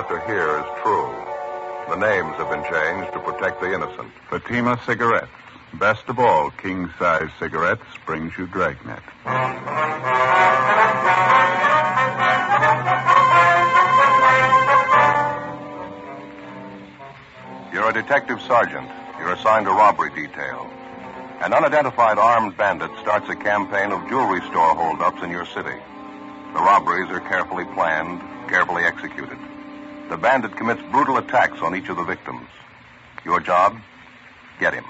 about to hear is true. The names have been changed to protect the innocent. Fatima Cigarettes. Best of all, king-size cigarettes brings you Dragnet. You're a detective sergeant. You're assigned a robbery detail. An unidentified armed bandit starts a campaign of jewelry store holdups in your city. The robberies are carefully planned, carefully executed. The bandit commits brutal attacks on each of the victims. Your job? Get him.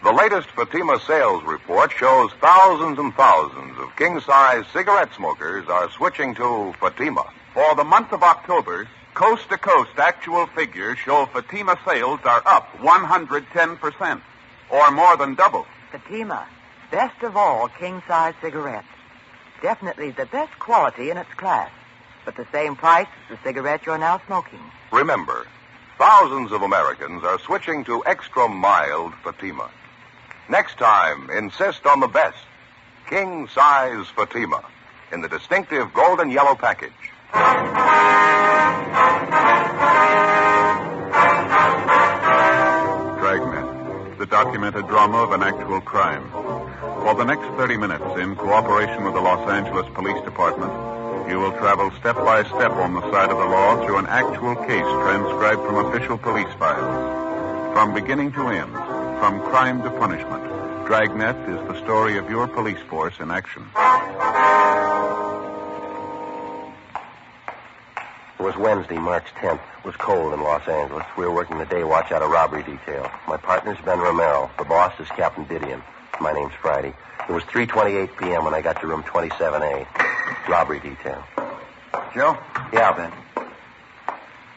The latest Fatima sales report shows thousands and thousands of king-size cigarette smokers are switching to Fatima. For the month of October, coast-to-coast actual figures show Fatima sales are up 110%, or more than double. Fatima, best of all king-size cigarettes. Definitely the best quality in its class, but the same price as the cigarette you're now smoking. Remember, thousands of Americans are switching to extra mild Fatima. Next time, insist on the best, king-size Fatima, in the distinctive golden yellow package. Dragnet, the documented drama of an actual crime. For the next 30 minutes, in cooperation with the Los Angeles Police Department, you will travel step by step on the side of the law through an actual case transcribed from official police files. From beginning to end, from crime to punishment, Dragnet is the story of your police force in action. It was Wednesday, March 10th. It was cold in Los Angeles. We were working the day watch out of robbery detail. My partner's Ben Romero. The boss is Captain Didion. My name's Friday. It was 3:28 p.m. when I got to room 27A. Robbery detail. Joe? Yeah, Ben.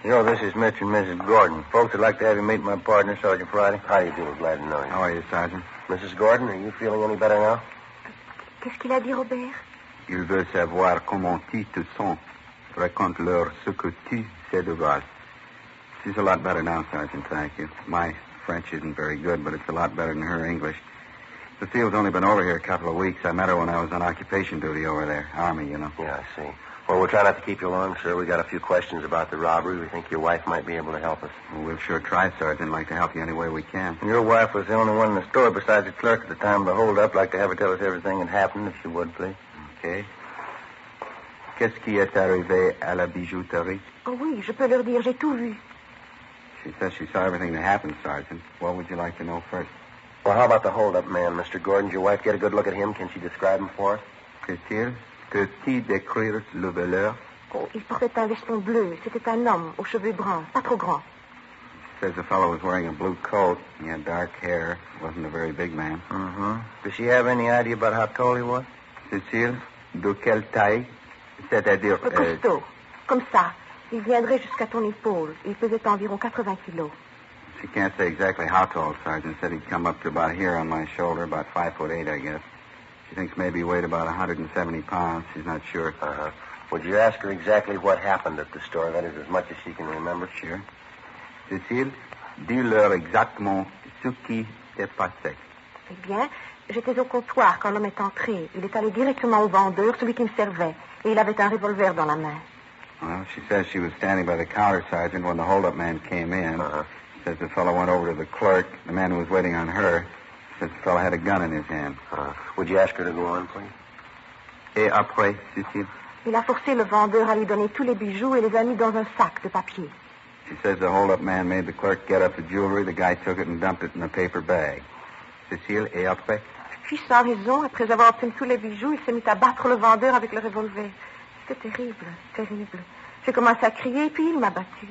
Joe, this is Mr. and Mrs. Gordon. Folks would like to have you meet my partner, Sergeant Friday. How do you do? Glad to know you. How are you, Sergeant? Mrs. Gordon, are you feeling any better now? Qu'est-ce qu'il a dit, Robert? Il veut savoir comment tu te sens. Raconte-leur ce que tu sais de grâce. She's a lot better now, Sergeant, thank you. My French isn't very good, but it's a lot better than her English. Cecile's only been over here a couple of weeks. I met her when I was on occupation duty over there. Army, you know. Yeah, I see. Well, we'll try not to keep you long, sir. We got a few questions about the robbery. We think your wife might be able to help us. Well, we'll sure try, Sergeant. Like to help you any way we can. Your wife was the only one in the store besides the clerk at the time of the hold-up. Like to have her tell us everything that happened, if you would, please. Okay. Qu'est-ce qui est arrivé à la bijouterie? Oh oui, je peux leur dire, j'ai tout vu. She says she saw everything that happened, Sergeant. What would you like to know first? Well, how about the hold-up man, Mr. Gordon? Did your wife get a good look at him? Can she describe him for us? Qu'est-il? Peux-tu décrire le voleur? Oh, il portait un veston bleu. C'était un homme aux cheveux bruns, pas trop grands. Says the fellow was wearing a blue coat. He had dark hair. Wasn't a very big man. Mm-hmm. Does she have any idea about how tall he was? Cécile, de quelle taille? C'est-à-dire... Costaud. Comme ça. Il viendrait jusqu'à ton épaule. Il pesait environ 80 kilos. She can't say exactly how tall, Sergeant. Said he'd come up to about here on my shoulder, about 5'8", I guess. She thinks maybe he weighed about 170 pounds. She's not sure. Uh-huh. Would you ask her exactly what happened at the store? That is, as much as she can remember. Sure. Cécile, dis-leur exactement ce qui s'est passé. Eh bien, j'étais au comptoir quand l'homme est entré. Il est allé directement au vendeur, celui qui me servait. Et il avait un revolver dans la main. Well, she says she was standing by the counter, Sergeant, when the hold-up man came in. Uh-huh. Says the fellow went over to the clerk, the man who was waiting on her. Says the fellow had a gun in his hand. Would you ask her to go on, please? Et après, Cécile? Il a forcé le vendeur à lui donner tous les bijoux et les a mis dans un sac de papier. She says the hold-up man made the clerk get up the jewelry. The guy took it and dumped it in a paper bag. Cécile, et après? Puis, sans raison, après avoir obtenu tous les bijoux, il s'est mis à battre le vendeur avec le revolver. C'était terrible, terrible. J'ai commencé à crier, puis il m'a battu.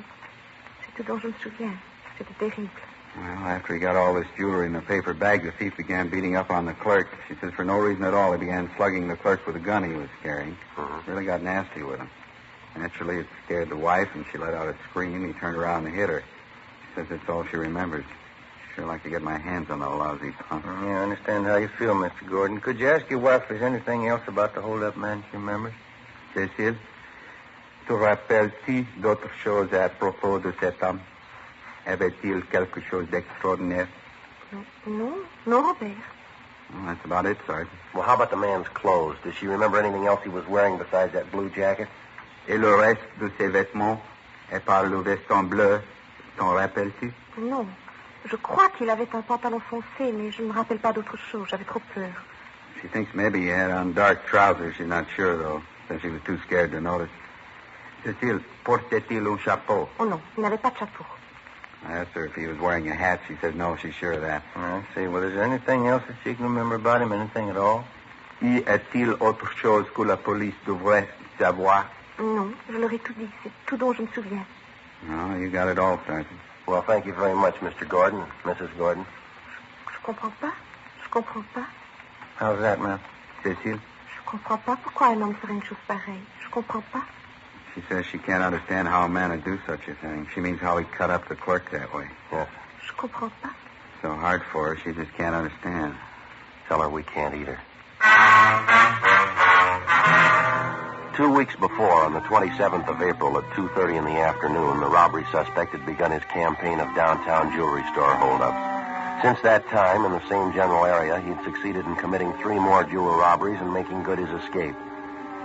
C'est tout dont je me souviens. C'était terrible. Well, after he got all this jewelry in the paper bag, the thief began beating up on the clerk. She says for no reason at all, he began slugging the clerk with a gun he was carrying. Really got nasty with him. Naturally, it scared the wife, and she let out a scream. He turned around and hit her. She says that's all she remembers. She'd sure like to get my hands on that lousy punk. Yeah, I understand how you feel, Mr. Gordon. Could you ask your wife if there's anything else about the hold-up man she remembers? Cécile, te rappelles-tu d'autres choses à propos de cet homme? Avait-il quelque chose d'extraordinaire? Non, non, Robert. Well, that's about it, Sergeant. Well, how about the man's clothes? Does she remember anything else he was wearing besides that blue jacket? Et le reste de ses vêtements? Et par le veston bleu, t'en rappelles-tu? Non. Je crois qu'il avait un pantalon foncé, mais je ne me rappelle pas d'autre chose. J'avais trop peur. She thinks maybe he had on dark trousers. She's not sure, though, since she was too scared to notice. Cécile, portait-il un chapeau? Oh non, il n'avait pas de chapeau. I asked her if he was wearing a hat. She said no, she's sure of that. I see. Well, is there anything else that she can remember about him? Anything at all? Y a-t-il autre chose que la police devrait savoir? Non, je leur ai tout dit. C'est tout dont je me souviens. No, you got it all, Sergeant. Well, thank you very much, Mr. Gordon, Mrs. Gordon. Je comprends pas. Je comprends pas. How's that, ma'am? Cécile? Je comprends pas pourquoi un homme ferait une chose pareille. Je comprends pas. She says she can't understand how a man would do such a thing. She means how he cut up the clerk that way. Yes. Je comprends pas. So hard for her, she just can't understand. Tell her we can't either. 2 weeks before, on the 27th of April at 2:30 in the afternoon, the robbery suspect had begun his campaign of downtown jewelry store holdups. Since that time, in the same general area, he had succeeded in committing 3 more jewel robberies and making good his escape.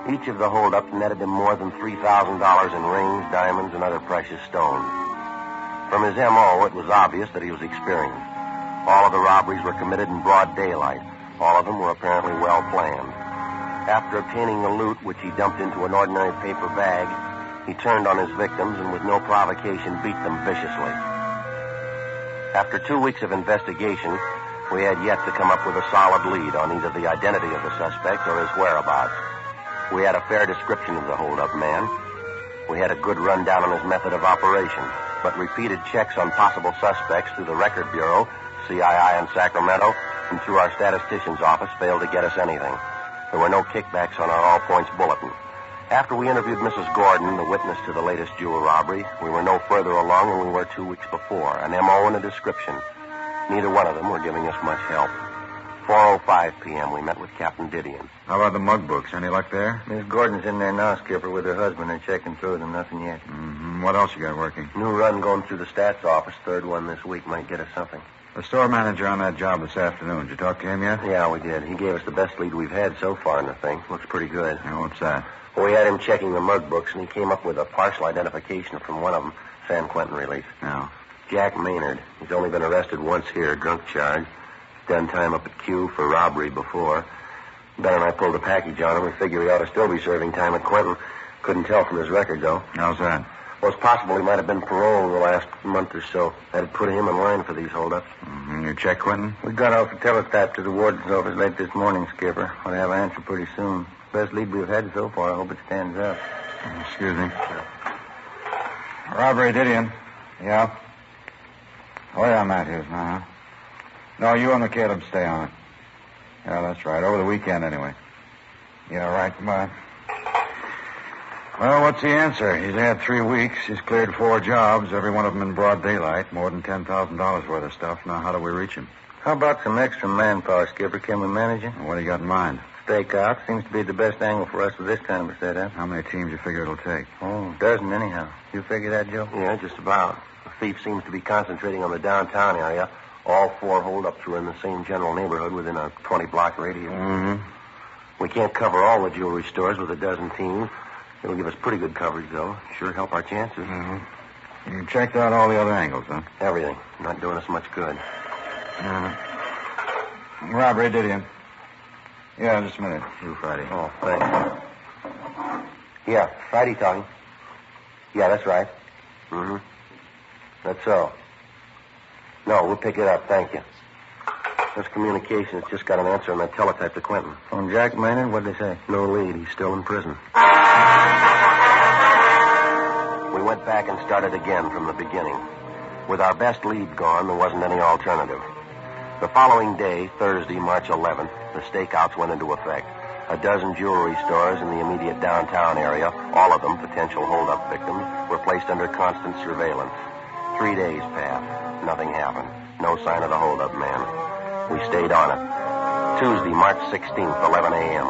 Each of the holdups netted him more than $3,000 in rings, diamonds, and other precious stones. From his M.O., it was obvious that he was experienced. All of the robberies were committed in broad daylight. All of them were apparently well planned. After obtaining the loot, which he dumped into an ordinary paper bag, he turned on his victims and with no provocation beat them viciously. After 2 weeks of investigation, we had yet to come up with a solid lead on either the identity of the suspect or his whereabouts. We had a fair description of the hold-up man. We had a good rundown on his method of operation, but repeated checks on possible suspects through the Record Bureau, CII in Sacramento, and through our statistician's office failed to get us anything. There were no kickbacks on our All Points bulletin. After we interviewed Mrs. Gordon, the witness to the latest jewel robbery, we were no further along than we were 2 weeks before, an M.O. and a description. Neither one of them were giving us much help. 4:05 p.m., we met with Captain Didion. How about the mug books? Any luck there? Miss Gordon's in there now, Skipper, with her husband. They're checking through them. Nothing yet. Mm-hmm. What else you got working? New run going through the stats office. Third one this week might get us something. The store manager on that job this afternoon. Did you talk to him yet? Yeah, we did. He gave us the best lead we've had so far in the thing. Looks pretty good. Yeah, what's that? Well, we had him checking the mug books, and he came up with a partial identification from one of them, San Quentin release. No. Jack Maynard. He's only been arrested once here, drunk charge. Done time up at Q for robbery before. Ben and I pulled a package on him. We figure he ought to still be serving time at Quentin. Couldn't tell from his record, though. How's that? Well, it's possible he might have been paroled in the last month or so. That'd put him in line for these holdups. Mm-hmm. You check Quentin? We got off the teletype to the warden's office late this morning, Skipper. Ought to have an answer pretty soon. Best lead we've had so far. I hope it stands up. Excuse me. Robbery, Didion. Yeah? Oh, yeah, Matthews now, huh? No, you and the Caleb stay on it. Yeah, that's right. Over the weekend, anyway. Yeah, right. Goodbye. Well, what's the answer? He's had 3 weeks. He's cleared 4 jobs, every one of them in broad daylight. More than $10,000 worth of stuff. Now, how do we reach him? How about some extra manpower, Skipper? Can we manage it? What do you got in mind? Stakeout seems to be the best angle for us with this kind of a setup. How many teams you figure it'll take? Oh, a dozen anyhow. You figure that, Joe? Yeah, just about. The thief seems to be concentrating on the downtown area. All 4 holdups were in the same general neighborhood within a 20-block radius. Mm-hmm. We can't cover all the jewelry stores with a dozen teams. It'll give us pretty good coverage, though. Sure help our chances. Mm-hmm. You checked out all the other angles, huh? Everything. Not doing us much good. Robbery, Didion. Yeah, just a minute. You, Friday. Oh, thanks. Yeah, Friday talking. Yeah, that's right. Mm-hmm. That's so. No, we'll pick it up. Thank you. This communications just got an answer on that teletype to Quentin. On Jack Maynard, what'd they say? No lead. He's still in prison. We went back and started again from the beginning. With our best lead gone, there wasn't any alternative. The following day, Thursday, March 11th, the stakeouts went into effect. A dozen jewelry stores in the immediate downtown area, all of them potential hold-up victims, were placed under constant surveillance. 3 days passed. Nothing happened. No sign of the hold-up man. We stayed on it. Tuesday, March 16th, 11 a.m.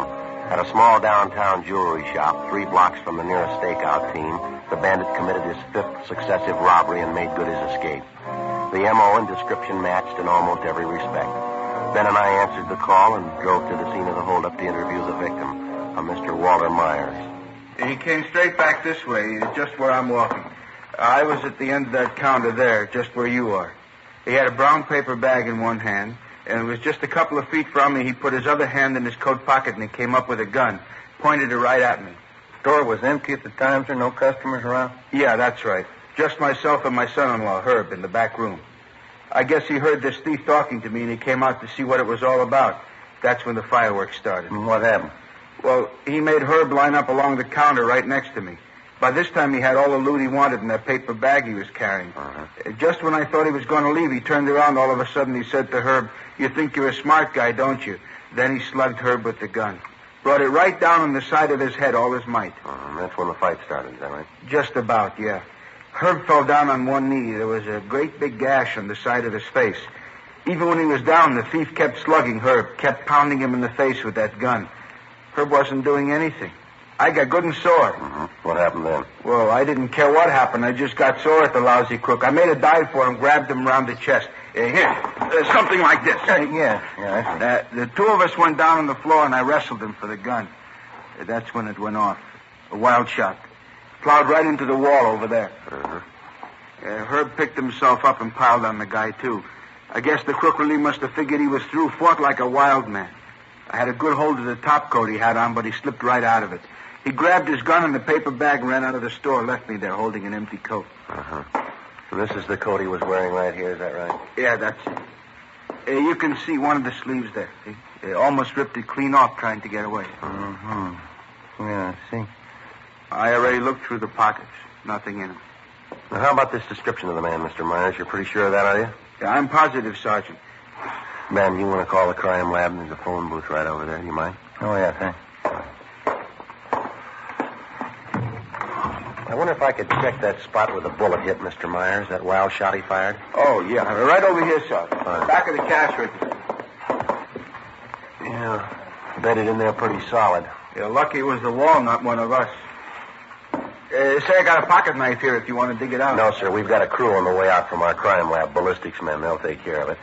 At a small downtown jewelry shop, 3 blocks from the nearest stakeout team, the bandit committed his 5th successive robbery and made good his escape. The M.O. and description matched in almost every respect. Ben and I answered the call and drove to the scene of the holdup to interview the victim, a Mr. Walter Myers. He came straight back this way, just where I'm walking. I was at the end of that counter there, just where you are. He had a brown paper bag in one hand, and it was just a couple of feet from me. He put his other hand in his coat pocket, and he came up with a gun, pointed it right at me. Store was empty at the time, sir? No customers around? Yeah, that's right. Just myself and my son-in-law, Herb, in the back room. I guess he heard this thief talking to me, and he came out to see what it was all about. That's when the fireworks started. And what happened? Well, he made Herb line up along the counter right next to me. By this time, he had all the loot he wanted in that paper bag he was carrying. Just when I thought he was going to leave, he turned around. All of a sudden, he said to Herb, "You think you're a smart guy, don't you?" Then he slugged Herb with the gun. Brought it right down on the side of his head, all his might. That's when the fight started, is that right? Just about, yeah. Herb fell down on one knee. There was a great big gash on the side of his face. Even when he was down, the thief kept slugging Herb, kept pounding him in the face with that gun. Herb wasn't doing anything. I got good and sore. What happened then? Well, I didn't care what happened. I just got sore at the lousy crook. I made a dive for him, grabbed him around the chest. Here, something like this. Yeah. The two of us went down on the floor, and I wrestled him for the gun. That's when it went off. A wild shot. Plowed right into the wall over there. Herb picked himself up and piled on the guy, too. I guess the crook really must have figured he was through, fought like a wild man. I had a good hold of the top coat he had on, but he slipped right out of it. He grabbed his gun and the paper bag and ran out of the store, left me there holding an empty coat. And this is the coat he was wearing right here, is that right? Yeah, that's it. You can see one of the sleeves there. See? They almost ripped it clean off trying to get away. Yeah, I see. I already looked through the pockets. Nothing in them. Now, how about this description of the man, Mr. Myers? You're pretty sure of that, are you? Yeah, I'm positive, Sergeant. Ben, you want to call the crime lab? There's a phone booth right over there. Do you mind? Oh, yeah, thanks. I wonder if I could check that spot where the bullet hit Mr. Myers, that wild shot he fired. Oh, yeah. Right over here, Sergeant. Fine. Back of the cash register. Yeah. Bedded in there pretty solid. Yeah, lucky it was the wall, not one of us. Say, I got a pocket knife here if you want to dig it out. No, sir. We've got a crew on the way out from our crime lab. Ballistics men. They'll take care of it.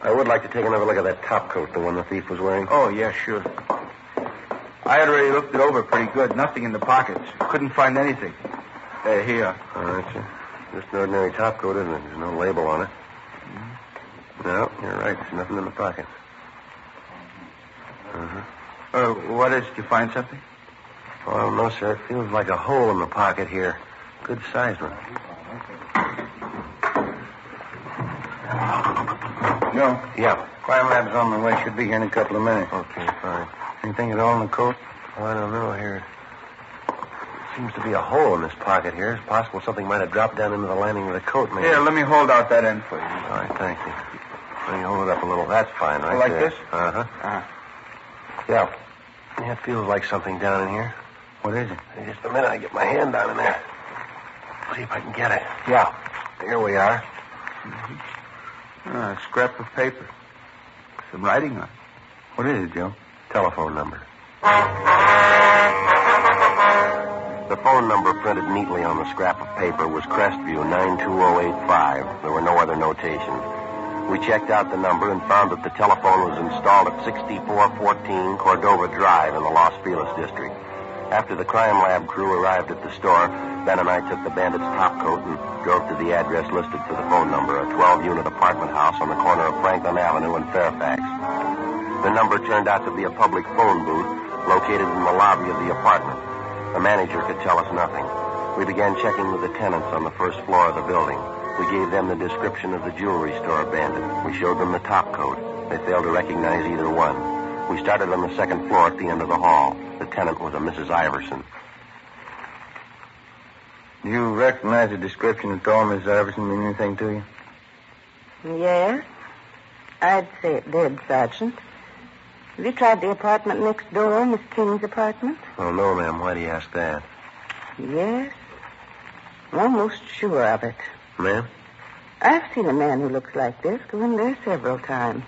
I would like to take another look at that top coat, the one the thief was wearing. Oh, yeah, sure. I had already looked it over pretty good. Nothing in the pockets. Couldn't find anything. Here. All right, sir. Just an ordinary top coat, isn't it? There's no label on it. No, you're right. There's nothing in the pockets. What is? Did you find something? Oh, no, sir. It feels like a hole in the pocket here. Good sized one. No. Yeah. Crime lab's on the way. Should be here in a couple of minutes. Okay, fine. Anything at all in the coat? Oh, I don't know here. Seems to be a hole in this pocket here. It's possible something might have dropped down into the lining of the coat, maybe. Here, let me hold out that end for you. All right, thank you. Let me hold it up a little. That's fine, right Like there. this? Yeah. Yeah, it feels like something down in here. What is it? Hey, just a minute. I get my hand down in there. See if I can get it. Yeah. Here we are. A scrap of paper. Some writing on it. What is it, Joe? Telephone number. The phone number printed neatly on the scrap of paper was Crestview 92085. There were no other notations. We checked out the number and found that the telephone was installed at 6414 Cordova Drive in the Los Feliz district. After the crime lab crew arrived at the store, Ben and I took the bandit's top coat and drove to the address listed for the phone number, a 12-unit apartment house on the corner of Franklin Avenue and Fairfax. The number turned out to be a public phone booth located in the lobby of the apartment. The manager could tell us nothing. We began checking with the tenants on the first floor of the building. We gave them the description of the jewelry store bandit. We showed them the top coat. They failed to recognize either one. We started on the second floor at the end of the hall. The tenant was a Mrs. Iverson. Do you recognize the description at all, Miss Iverson, mean anything to you? Yes. I'd say it did, Sergeant. Have you tried the apartment next door, Miss King's apartment? Oh, no, ma'am. Why do you ask that? Yes. I'm almost sure of it. Ma'am? I've seen a man who looks like this go in there several times.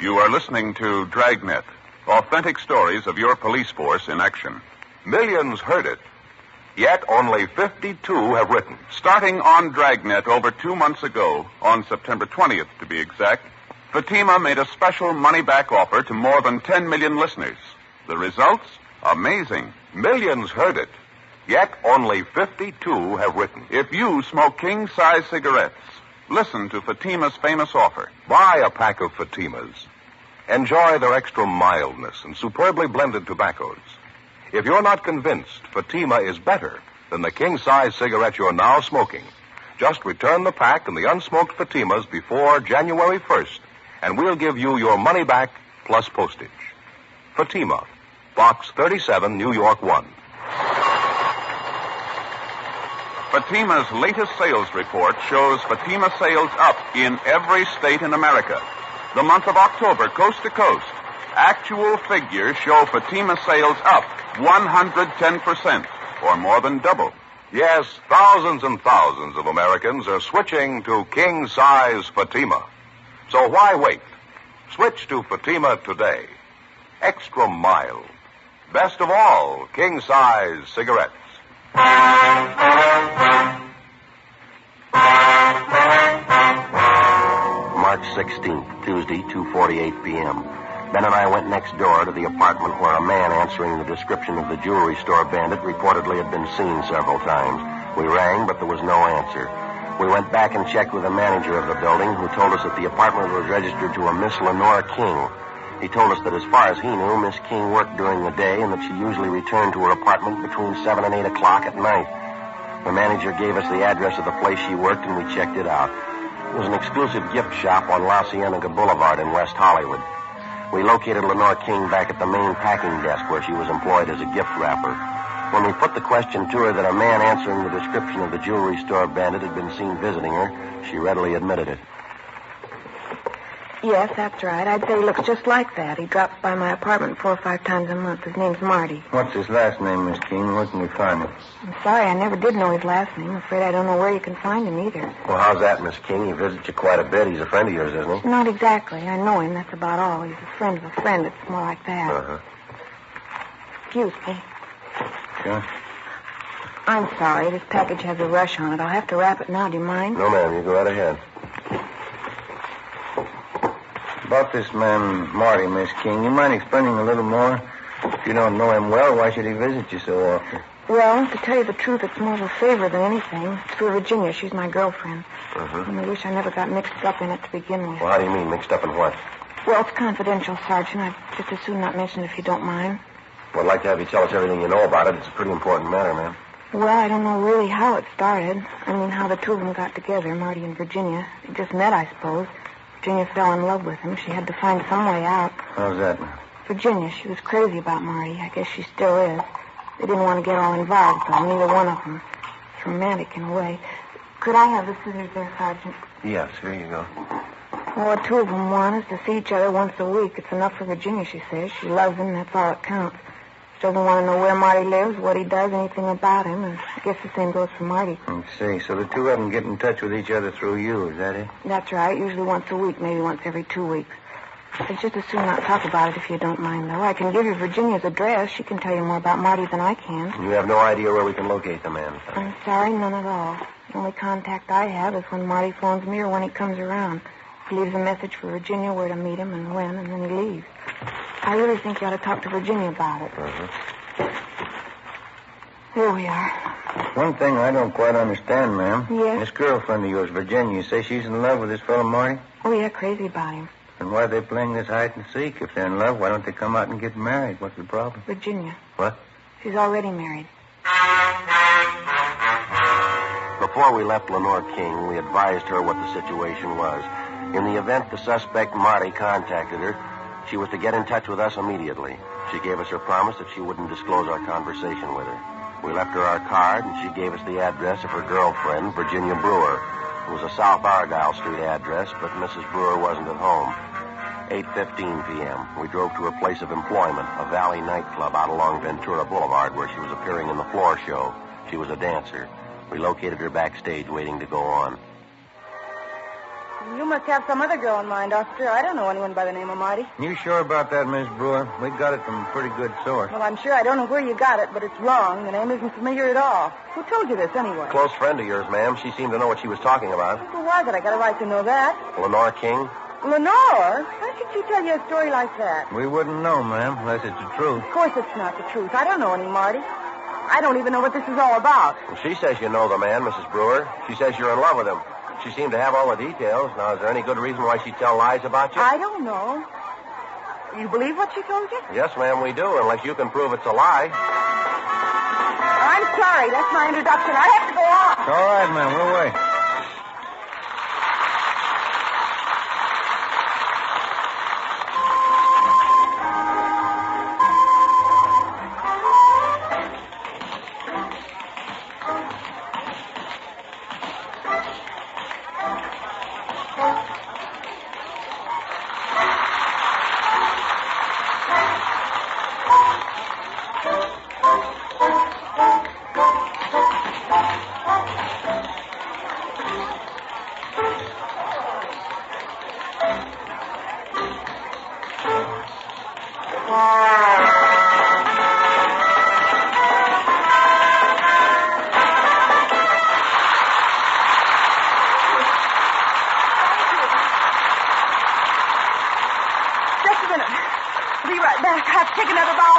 You are listening to Dragnet, Authentic stories of your police force in action. Millions heard it, yet only 52 have written. Starting on Dragnet over 2 months ago, on September 20th to be exact, Fatima made a special money-back offer to more than 10 million listeners. The results? Amazing. Millions heard it, yet only 52 have written. If you smoke king-size cigarettes, listen to Fatima's famous offer. Buy a pack of Fatimas. Enjoy their extra mildness and superbly blended tobaccos. If you're not convinced Fatima is better than the king-size cigarette you're now smoking, just return the pack and the unsmoked Fatimas before January 1st, and we'll give you your money back plus postage. Fatima, Box 37, New York 1. Fatima's latest sales report shows Fatima sales up in every state in America. The month of October, coast to coast, actual figures show Fatima sales up 110%, or more than double. Yes, thousands and thousands of Americans are switching to king-size Fatima. So why wait? Switch to Fatima today. Extra mild. Best of all, king-size cigarettes. March 16th, Tuesday, 2:48 p.m. Ben and I went next door to the apartment where a man answering the description of the jewelry store bandit reportedly had been seen several times. We rang, but there was no answer. We went back and checked with the manager of the building, who told us that the apartment was registered to a Miss Lenore King. He told us that as far as he knew, Miss King worked during the day and that she usually returned to her apartment between 7 and 8 o'clock at night. The manager gave us the address of the place she worked, and we checked it out. It was an exclusive gift shop on La Cienega Boulevard in West Hollywood. We located Lenore King back at the main packing desk where she was employed as a gift wrapper. When we put the question to her that a man answering the description of the jewelry store bandit had been seen visiting her, she readily admitted it. Yes, that's right. I'd say he looks just like that. He drops by my apartment 4 or 5 times a month. His name's Marty. What's his last name, Miss King? Where can we find him? I'm sorry, I never did know his last name. I'm afraid I don't know where you can find him either. Well, how's that, Miss King? He visits you quite a bit. He's a friend of yours, isn't he? Not exactly. I know him. That's about all. He's a friend of a friend. It's more like that. Uh-huh. Excuse me. Sure. I'm sorry. This package has a rush on it. I'll have to wrap it now. Do you mind? No, ma'am. You go right ahead. About this man, Marty, Miss King, you mind explaining a little more? If you don't know him well, why should he visit you so often? Well, to tell you the truth, it's more of a favor than anything. It's for Virginia. She's my girlfriend. Uh-huh. And I wish I never got mixed up in it to begin with. Well, how do you mean, mixed up in what? Well, it's confidential, Sergeant. I'd just as soon not mention it if you don't mind. Well, I'd like to have you tell us everything you know about it. It's a pretty important matter, ma'am. Well, I don't know really how it started. I mean, how the two of them got together, Marty and Virginia. They just met, I suppose. Virginia fell in love with him. She had to find some way out. How's that? Virginia, she was crazy about Marty. I guess she still is. They didn't want to get all involved, though, neither one of them. It's romantic in a way. Could I have the scissors there, Sergeant? Yes, here you go. Well, what two of them want is to see each other once a week. It's enough for Virginia, she says. She loves him, and that's all that counts. She doesn't want to know where Marty lives, what he does, anything about him, and I guess the same goes for Marty. I see. So the two of them get in touch with each other through you, is that it? That's right, usually once a week, maybe once every 2 weeks. I'd just as soon not talk about it if you don't mind, though. I can give you Virginia's address. She can tell you more about Marty than I can. You have no idea where we can locate the man. I'm sorry, none at all. The only contact I have is when Marty phones me or when he comes around. He leaves a message for Virginia where to meet him and when, and then he leaves. I really think you ought to talk to Virginia about it. Uh-huh. Here we are. One thing I don't quite understand, ma'am. Yes? This girlfriend of yours, Virginia, you say she's in love with this fellow Marty? Oh, yeah, crazy about him. And why are they playing this hide and seek? If they're in love, why don't they come out and get married? What's the problem? Virginia. What? She's already married. Before we left Lenore King, we advised her what the situation was. In the event the suspect, Marty, contacted her, she was to get in touch with us immediately. She gave us her promise that she wouldn't disclose our conversation with her. We left her our card, and she gave us the address of her girlfriend, Virginia Brewer. It was a South Argyle Street address, but Mrs. Brewer wasn't at home. 8:15 p.m. We drove to her place of employment, a Valley nightclub out along Ventura Boulevard, where she was appearing in the floor show. She was a dancer. We located her backstage, waiting to go on. You must have some other girl in mind, officer. I don't know anyone by the name of Marty. You sure about that, Miss Brewer? We got it from a pretty good source. Well, I'm sure I don't know where you got it, but it's wrong. The name isn't familiar at all. Who told you this, anyway? Close friend of yours, ma'am. She seemed to know what she was talking about. Who was it? I got a right to know that. Lenore King? Lenore? Why should she tell you a story like that? We wouldn't know, ma'am, unless it's the truth. Of course it's not the truth. I don't know any Marty. I don't even know what this is all about. Well, she says you know the man, Mrs. Brewer. She says you're in love with him. She seemed to have all the details. Now, is there any good reason why she'd tell lies about you? I don't know. You believe what she told you? Yes, ma'am, we do, unless you can prove it's a lie. I'm sorry. That's my introduction. I have to go on. It's all right, ma'am. We'll wait.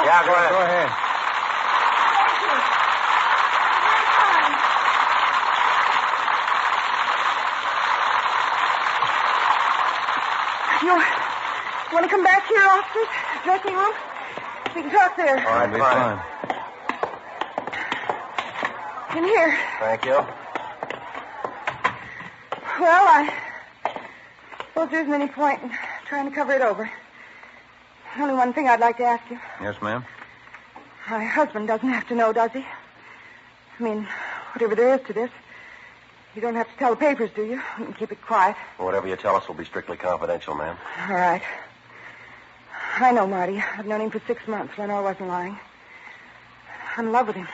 Yeah, go ahead. Go ahead. You want to come back here, officers? Dressing room? We can talk there. All right, fine. In here. Thank you. Well, I suppose there isn't any point in trying to cover it over. Only one thing I'd like to ask you. Yes, ma'am? My husband doesn't have to know, does he? I mean, whatever there is to this. You don't have to tell the papers, do you? You can keep it quiet. Well, whatever you tell us will be strictly confidential, ma'am. All right. I know Marty. I've known him for 6 months. Lenore wasn't lying. I'm in love with him.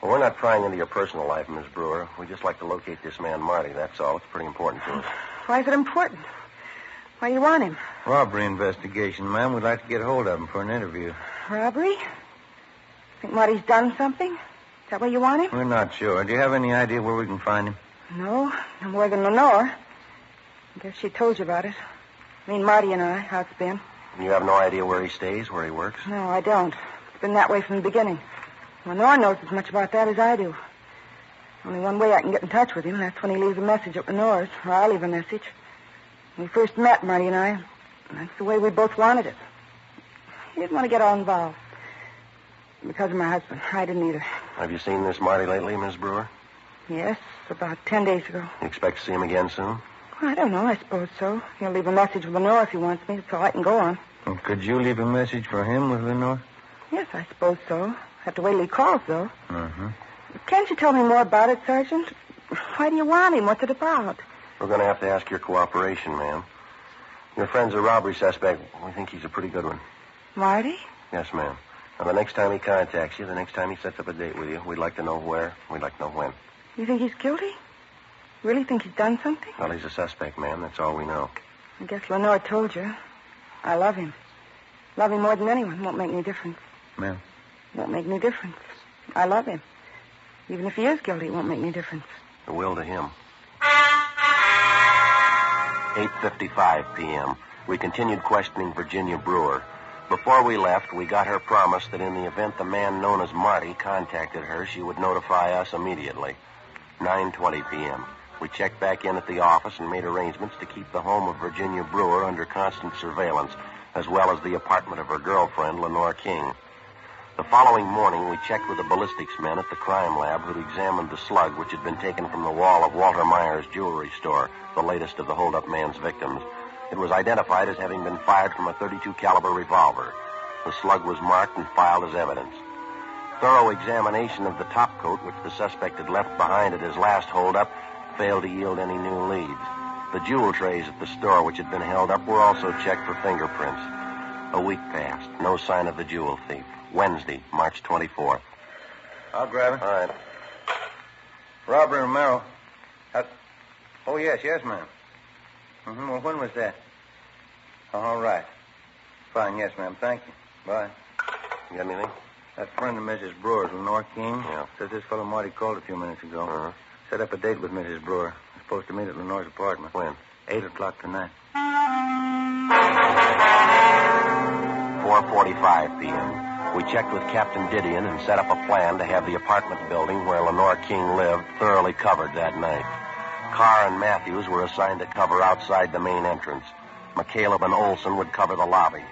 Well, we're not prying into your personal life, Miss Brewer. We just like to locate this man, Marty, that's all. It's pretty important to us. Why is it important? Why do you want him? Robbery investigation, ma'am. We'd like to get hold of him for an interview. Robbery? Think Marty's done something? Is that why you want him? We're not sure. Do you have any idea where we can find him? No, no more than Lenore. I guess she told you about it. I mean, Marty and I, how it's been. And you have no idea where he stays, where he works? No, I don't. It's been that way from the beginning. Lenore knows as much about that as I do. Only one way I can get in touch with him, and that's when he leaves a message at Lenore's, or I leave a message. When we first met, Marty and I, that's the way we both wanted it. He didn't want to get all involved. Because of my husband. I didn't either. Have you seen this Marty lately, Miss Brewer? Yes, about 10 days ago. You expect to see him again soon? Well, I don't know. I suppose so. He'll leave a message with Lenore if he wants me. That's all I can go on. Well, could you leave a message for him with Lenore? Yes, I suppose so. Have to wait till he calls, though. Uh-huh. Can't you tell me more about it, Sergeant? Why do you want him? What's it about? We're going to have to ask your cooperation, ma'am. Your friend's a robbery suspect. We think he's a pretty good one. Marty? Yes, ma'am. Now, the next time he contacts you, the next time he sets up a date with you, we'd like to know where, we'd like to know when. You think he's guilty? Really think he's done something? Well, he's a suspect, ma'am. That's all we know. I guess Lenore told you. I love him. Love him more than anyone. Won't make any difference. Ma'am? Won't make any difference. I love him. Even if he is guilty, it won't make any difference. The will to him. 8:55 p.m. We continued questioning Virginia Brewer. Before we left, we got her promise that in the event the man known as Marty contacted her, she would notify us immediately. 9:20 p.m. We checked back in at the office and made arrangements to keep the home of Virginia Brewer under constant surveillance, as well as the apartment of her girlfriend, Lenore King. The following morning, we checked with the ballistics men at the crime lab who'd examined the slug which had been taken from the wall of Walter Meyer's jewelry store, the latest of the hold-up man's victims. It was identified as having been fired from a .32 caliber revolver. The slug was marked and filed as evidence. Thorough examination of the top coat which the suspect had left behind at his last hold-up failed to yield any new leads. The jewel trays at the store which had been held up were also checked for fingerprints. A week passed. No sign of the jewel thief. Wednesday, March 24th. I'll grab it. All right. Robert Romero. Oh, yes, ma'am. Mm-hmm. Well, when was that? All right. Fine, yes, ma'am. Thank you. Bye. You got anything? That friend of Mrs. Brewer's, Lenore King, Yeah. says this fellow Marty called a few minutes ago. Uh-huh. Set up a date with Mrs. Brewer. We're supposed to meet at Lenore's apartment. When? 8 o'clock tonight. 4:45 p.m. We checked with Captain Didion and set up a plan to have the apartment building where Lenore King lived thoroughly covered that night. Carr and Matthews were assigned to cover outside the main entrance. McCaleb and Olson would cover the lobby.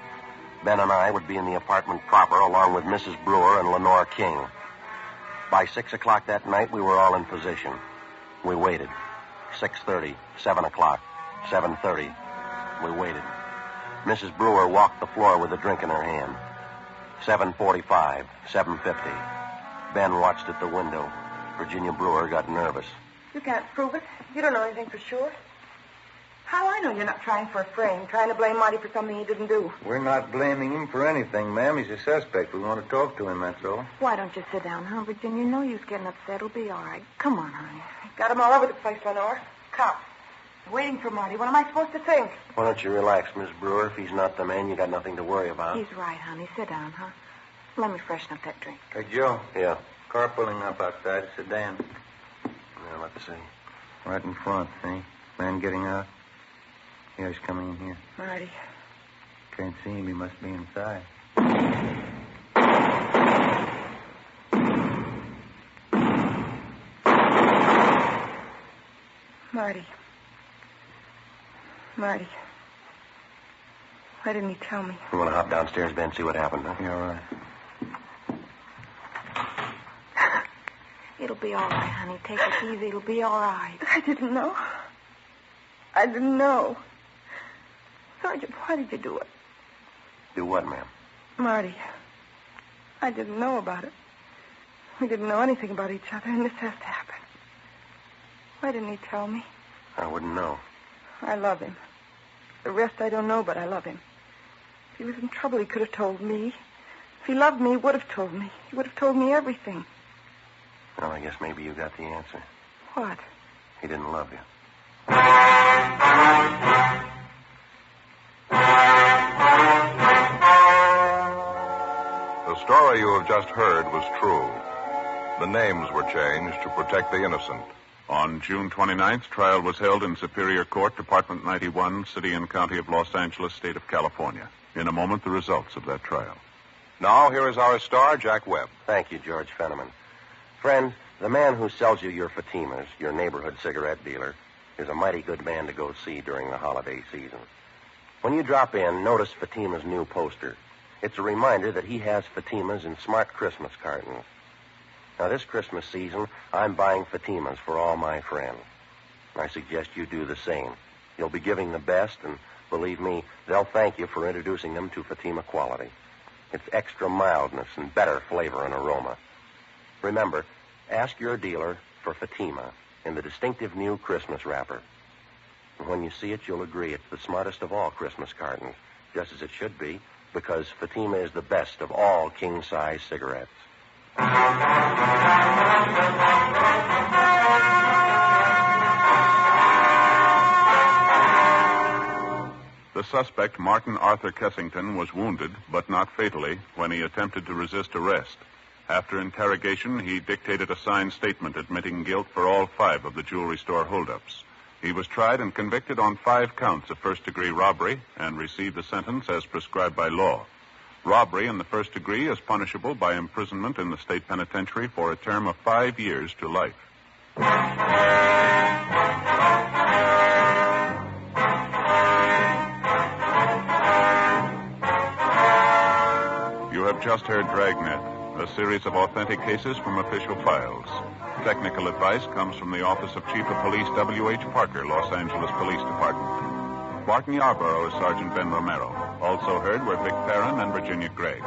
Ben and I would be in the apartment proper along with Mrs. Brewer and Lenore King. By 6 o'clock that night, we were all in position. We waited. 6:30, 7 o'clock, 7:30. We waited. Mrs. Brewer walked the floor with a drink in her hand. 7:45, 7:50. Ben watched at the window. Virginia Brewer got nervous. You can't prove it. You don't know anything for sure. How I know you're not trying for a frame, trying to blame Marty for something he didn't do? We're not blaming him for anything, ma'am. He's a suspect. We want to talk to him, that's all. Why don't you sit down, huh, Virginia? No use getting upset. It'll be all right. Come on, honey. Got him all over the place, Lenore. Cops. Waiting for Marty. What am I supposed to think? Why don't you relax, Miss Brewer? If he's not the man, you got nothing to worry about. He's right, honey. Sit down, huh? Let me freshen up that drink. Hey, Joe. Yeah. Car pulling up outside. A sedan. Yeah, let's see. Right in front, see? Man getting out. Yeah, he's coming in here. Marty. Can't see him. He must be inside. Marty. Marty. Why didn't he tell me? You want to hop downstairs, Ben, see what happened, huh? Yeah, all right. It'll be all right, honey. Take it easy. It'll be all right. I didn't know. I didn't know. Sergeant, why did you do it? Do what, ma'am? Marty, I didn't know about it. We didn't know anything about each other, and this has to happen. Why didn't he tell me? I wouldn't know. I love him. The rest I don't know, but I love him. If he was in trouble, he could have told me. If he loved me, he would have told me. He would have told me everything. Well, I guess maybe you got the answer. What? He didn't love you. The story you have just heard was true. The names were changed to protect the innocent. On June 29th, trial was held in Superior Court, Department 91, City and County of Los Angeles, State of California. In a moment, the results of that trial. Now, here is our star, Jack Webb. Thank you, George Fenneman. Friends, the man who sells you your Fatimas, your neighborhood cigarette dealer, is a mighty good man to go see during the holiday season. When you drop in, notice Fatima's new poster. It's a reminder that he has Fatimas in smart Christmas cartons. Now, this Christmas season, I'm buying Fatimas for all my friends. I suggest you do the same. You'll be giving the best, and believe me, they'll thank you for introducing them to Fatima quality. It's extra mildness and better flavor and aroma. Remember, ask your dealer for Fatima in the distinctive new Christmas wrapper. And when you see it, you'll agree it's the smartest of all Christmas cartons, just as it should be, because Fatima is the best of all king-size cigarettes. The suspect, Martin Arthur Kessington, was wounded, but not fatally, when he attempted to resist arrest. After interrogation, he dictated a signed statement admitting guilt for all 5 of the jewelry store holdups. He was tried and convicted on 5 counts of first-degree robbery and received a sentence as prescribed by law. Robbery in the first degree is punishable by imprisonment in the state penitentiary for a term of 5 years to life. You have just heard Dragnet, a series of authentic cases from official files. Technical advice comes from the Office of Chief of Police W.H. Parker, Los Angeles Police Department. Barton Yarborough is Sergeant Ben Romero. Also heard were Vic Perrin and Virginia Gregg.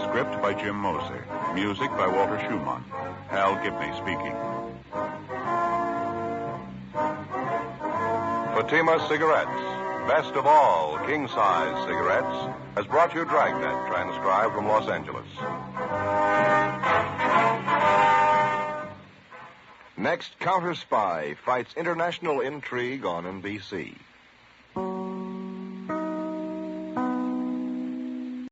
Script by Jim Moser. Music by Walter Schumann. Hal Gibney speaking. Fatima Cigarettes, best of all king-size cigarettes, has brought you Dragnet, transcribed from Los Angeles. Next, Counter Spy fights international intrigue on NBC.